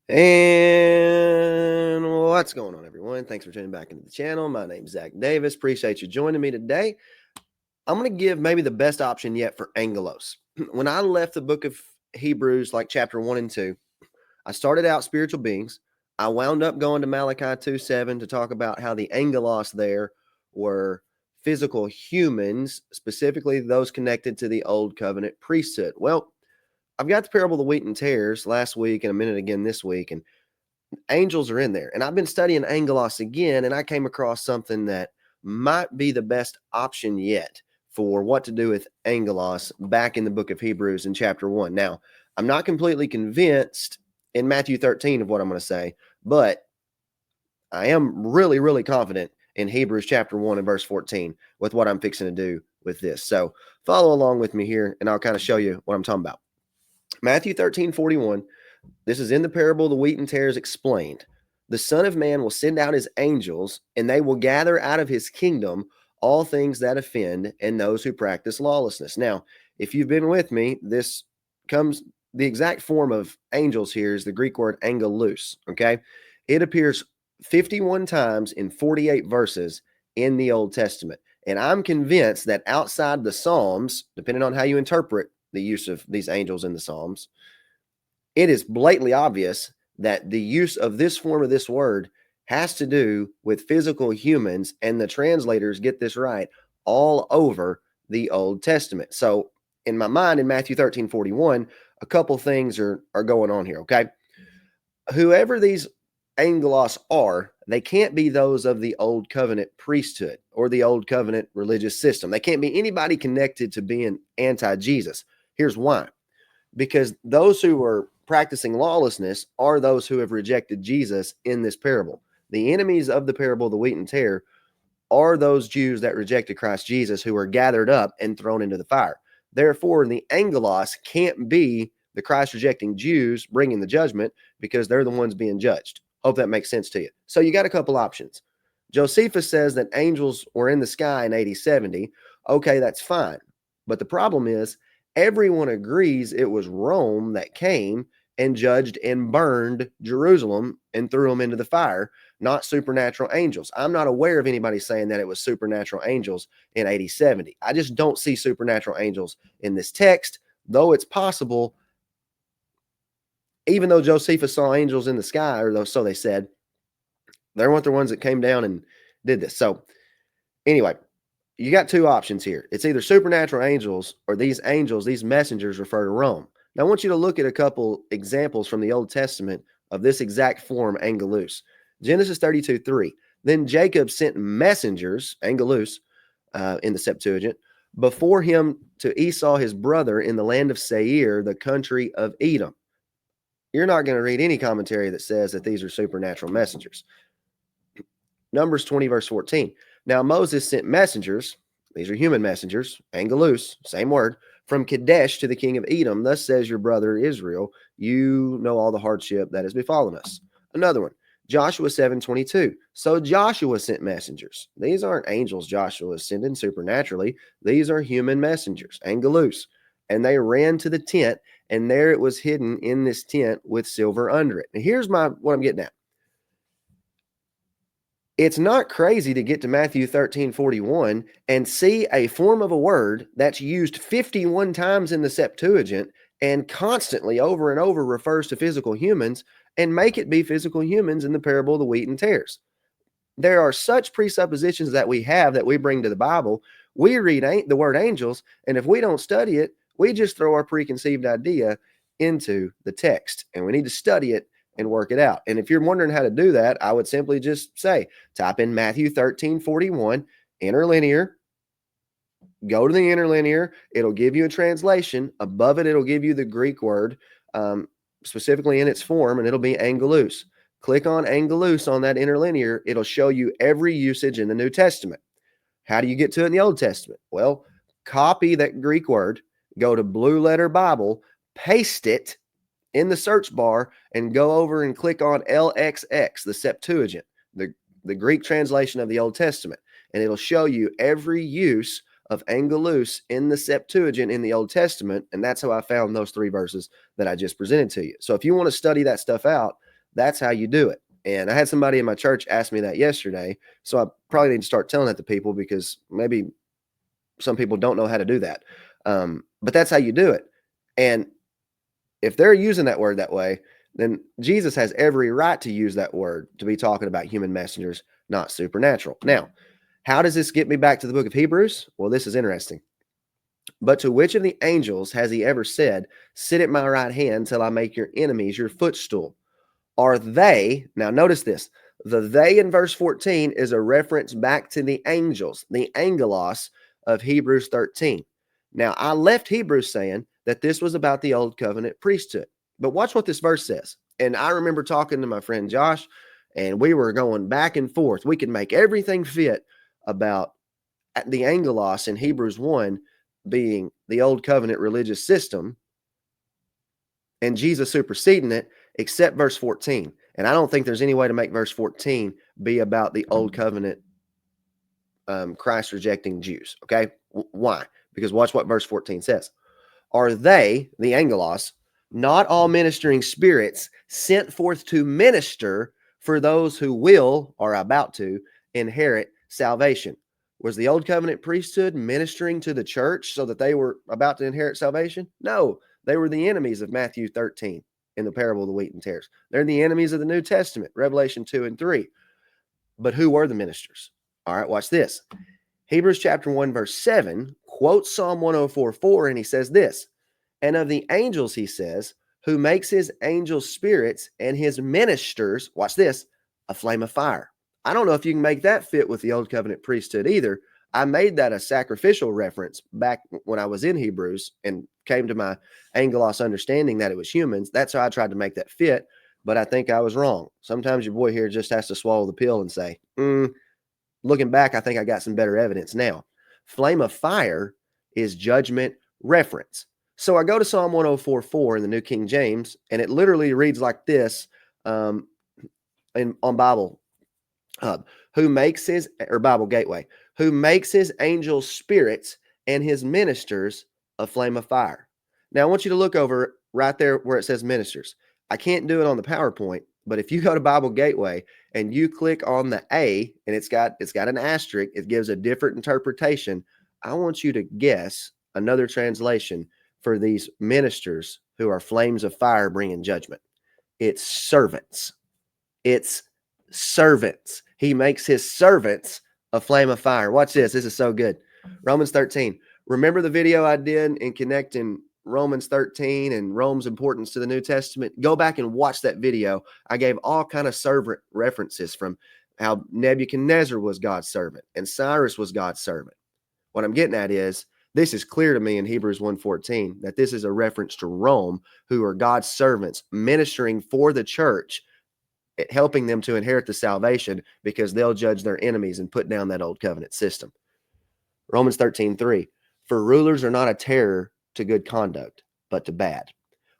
And what's going on, everyone? Thanks for tuning back into the channel. My name's Zach Davis. Appreciate you joining me today. I'm going to give maybe the best option yet for Angelos. When I left the book of Hebrews, like chapter 1 and 2, I started out spiritual beings. I wound up going to Malachi 2:7 to talk about how the Angelos there were physical humans, specifically those connected to the Old Covenant priesthood. Well, I've got the parable of the wheat and tares last week and a minute again this week, and angels are in there. And I've been studying Angelos again, and I came across something that might be the best option yet for what to do with Angelos back in the book of Hebrews in chapter 1. Now, I'm not completely convinced in Matthew 13 of what I'm going to say, but I am really, really confident in Hebrews chapter 1 and verse 14 with what I'm fixing to do with this. So follow along with me here, and I'll kind of show you what I'm talking about. Matthew 13:41. This is in the parable of the wheat and tares explained. The Son of Man will send out his angels, and they will gather out of his kingdom all things that offend and those who practice lawlessness. Now, if you've been with me, this comes, the exact form of angels here is the Greek word angelos, okay? It appears 51 times in 48 verses in the Old Testament. And I'm convinced that outside the Psalms, depending on how you interpret the use of these angels in the Psalms, it is blatantly obvious that the use of this form of this word has to do with physical humans, and the translators get this right all over the Old Testament. So in my mind, in Matthew 13:41, a couple things are going on here, okay? Whoever these angelos are, they can't be those of the Old Covenant priesthood or the Old Covenant religious system. They can't be anybody connected to being anti-Jesus. Here's why. Because those who are practicing lawlessness are those who have rejected Jesus in this parable. The enemies of the parable of the wheat and tare are those Jews that rejected Christ Jesus, who are gathered up and thrown into the fire. Therefore, the angelos can't be the Christ rejecting Jews bringing the judgment, because they're the ones being judged. Hope that makes sense to you. So you got a couple options. Josephus says that angels were in the sky in AD 70. Okay, that's fine. But the problem is, everyone agrees it was Rome that came and judged and burned Jerusalem and threw them into the fire, not supernatural angels. I'm not aware of anybody saying that it was supernatural angels in AD 70. I just don't see supernatural angels in this text, though it's possible, even though Josephus saw angels in the sky, or so they said, they weren't the ones that came down and did this. So anyway, you got two options here. It's either supernatural angels, or these angels, these messengers, refer to Rome. Now, I want you to look at a couple examples from the Old Testament of this exact form, angelos. Genesis 32:3. Then Jacob sent messengers, angelos, in the Septuagint, before him to Esau his brother in the land of Seir, the country of Edom. You're not going to read any commentary that says that these are supernatural messengers. Numbers 20, verse 14. Now Moses sent messengers, these are human messengers, angelos, same word, from Kadesh to the king of Edom. Thus says your brother Israel, you know all the hardship that has befallen us. Another one, Joshua 7:22. So Joshua sent messengers. These aren't angels Joshua is sending supernaturally. These are human messengers, angelos. And they ran to the tent, and there it was hidden in this tent with silver under it. And here's what I'm getting at. It's not crazy to get to Matthew 13:41 and see a form of a word that's used 51 times in the Septuagint and constantly over and over refers to physical humans, and make it be physical humans in the parable of the wheat and tares. There are such presuppositions that we have that we bring to the Bible. We read the word angels, and if we don't study it, we just throw our preconceived idea into the text, and we need to study it and work it out. And if you're wondering how to do that, I would simply just say, type in Matthew 13:41, interlinear, go to the interlinear. It'll give you a translation. Above it, it'll give you the Greek word, specifically in its form, and it'll be angelos. Click on angelos on that interlinear. It'll show you every usage in the New Testament. How do you get to it in the Old Testament? Well, copy that Greek word, go to Blue Letter Bible, paste it in the search bar, and go over and click on LXX, the Septuagint, the Greek translation of the Old Testament. And it'll show you every use of angelos in the Septuagint in the Old Testament. And that's how I found those three verses that I just presented to you. So if you want to study that stuff out, That's how you do it. And I had somebody in my church ask me that yesterday. So I probably need to start telling that to people, because maybe some people don't know how to do that. But that's how you do it. And if they're using that word that way, then Jesus has every right to use that word to be talking about human messengers, not supernatural. Now, how does this get me back to the book of Hebrews? Well, this is interesting. But to which of the angels has he ever said, sit at my right hand till I make your enemies your footstool? Are they, now notice this, the they in verse 14 is a reference back to the angels, the angelos of Hebrews 13. Now, I left Hebrews saying that this was about the old covenant priesthood. But watch what this verse says. And I remember talking to my friend Josh, and we were going back and forth. We could make everything fit about the angelos in Hebrews 1 being the old covenant religious system and Jesus superseding it, except verse 14. And I don't think there's any way to make verse 14 be about the old covenant Christ rejecting Jews. Okay. Why? Because watch what verse 14 says. Are they, the angelos, not all ministering spirits sent forth to minister for those who will, or about to, inherit salvation? Was the old covenant priesthood ministering to the church so that they were about to inherit salvation? No, they were the enemies of Matthew 13 in the parable of the wheat and tares. They're the enemies of the New Testament, Revelation 2 and 3. But who were the ministers? All right, watch this. Hebrews chapter 1, verse 7 quotes Psalm 104:4, and he says this, and of the angels, he says, who makes his angels spirits and his ministers, watch this, a flame of fire. I don't know if you can make that fit with the old covenant priesthood either. I made that a sacrificial reference back when I was in Hebrews and came to my angelos understanding that it was humans. That's how I tried to make that fit, but I think I was wrong. Sometimes your boy here just has to swallow the pill and say, looking back, I think I got some better evidence now. Flame of fire is judgment reference. So I go to Psalm 104:4 in the New King James, and it literally reads like this on Bible Hub. Who makes his, or Bible Gateway, who makes his angels spirits and his ministers a flame of fire. Now I want you to look over right there where it says ministers. I can't do it on the PowerPoint, but if you go to Bible Gateway and you click on the A and it's got an asterisk, it gives a different interpretation. I want you to guess another translation for these ministers who are flames of fire bringing judgment. It's servants. It's servants. He makes his servants a flame of fire. Watch this. This is so good. Romans 13. Remember the video I did in connecting Romans 13 and Rome's importance to the New Testament? Go back and watch that video. I gave all kind of servant references from how Nebuchadnezzar was God's servant and Cyrus was God's servant. What I'm getting at is this is clear to me in Hebrews 1:14 that this is a reference to Rome, who are God's servants ministering for the church, helping them to inherit the salvation because they'll judge their enemies and put down that old covenant system. Romans 13:3, for rulers are not a terror to good conduct, but to bad.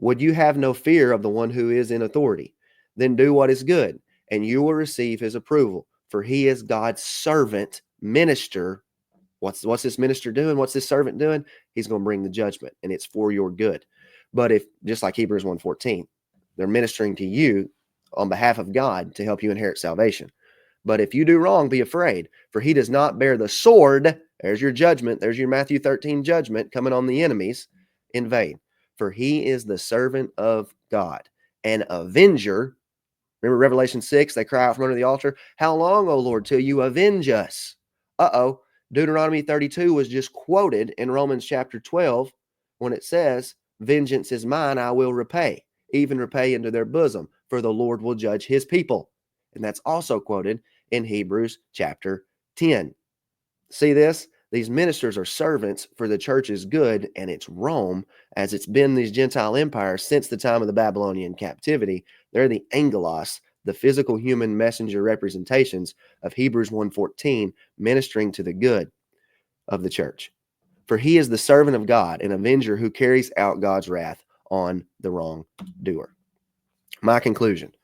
Would you have no fear of the one who is in authority? Then do what is good, and you will receive his approval, for he is God's servant, minister. What's this minister doing? What's this servant doing? He's going to bring the judgment, and it's for your good. But if, just like Hebrews 1:14, they're ministering to you on behalf of God to help you inherit salvation. But if you do wrong, be afraid, for he does not bear the sword. There's your judgment. There's your Matthew 13 judgment coming on the enemies in vain. For he is the servant of God, an avenger. Remember Revelation 6, they cry out from under the altar, how long, O Lord, till you avenge us? Deuteronomy 32 was just quoted in Romans chapter 12 when it says, vengeance is mine, I will repay, even repay into their bosom, for the Lord will judge his people. And that's also quoted in Hebrews chapter 10. See this? These ministers are servants for the church's good, and it's Rome, as it's been these Gentile empires since the time of the Babylonian captivity. They're the angelos, the physical human messenger representations of Hebrews 1:14, ministering to the good of the church. For he is the servant of God, an avenger who carries out God's wrath on the wrongdoer. My conclusion,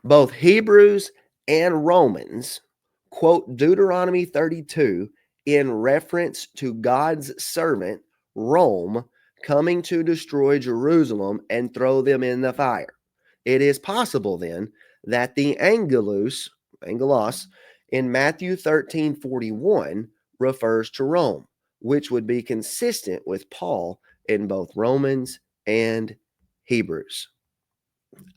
both Hebrews and Romans quote Deuteronomy 32 in reference to God's servant, Rome, coming to destroy Jerusalem and throw them in the fire. It is possible then that the Angelos, in Matthew 13:41 refers to Rome, which would be consistent with Paul in both Romans and Hebrews.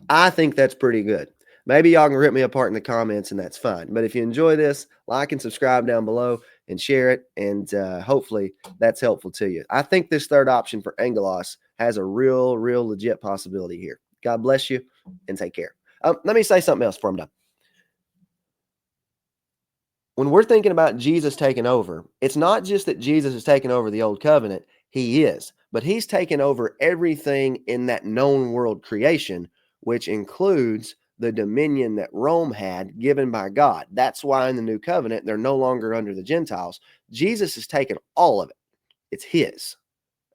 I think that's pretty good. Maybe y'all can rip me apart in the comments, and that's fine. But if you enjoy this, like and subscribe down below and share it. And hopefully that's helpful to you. I think this third option for Angelos has a real legit possibility here. God bless you and take care. Let me say something else before I'm done. When we're thinking about Jesus taking over, it's not just that Jesus is taking over the old covenant. He is, but he's taken over everything in that known world creation, which includes the dominion that Rome had given by God. That's why in the new covenant, they're no longer under the Gentiles. Jesus has taken all of it. It's his.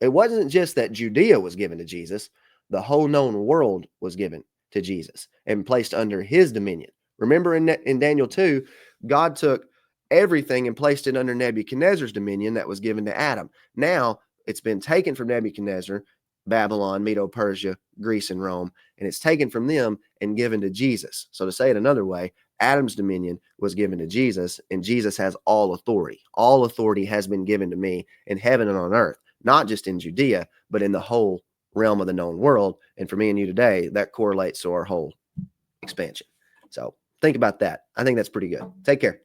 It wasn't just that Judea was given to Jesus. The whole known world was given to Jesus and placed under his dominion. Remember in Daniel 2, God took everything and placed it under Nebuchadnezzar's dominion that was given to Adam. Now it's been taken from Nebuchadnezzar, Babylon, Medo-Persia, Greece, and Rome, and it's taken from them and given to Jesus. So to say it another way, Adam's dominion was given to Jesus, and Jesus has all authority. All authority has been given to me in heaven and on earth, not just in Judea, but in the whole realm of the known world. And for me and you today, that correlates to our whole expansion. So think about that. I think that's pretty good. Take care.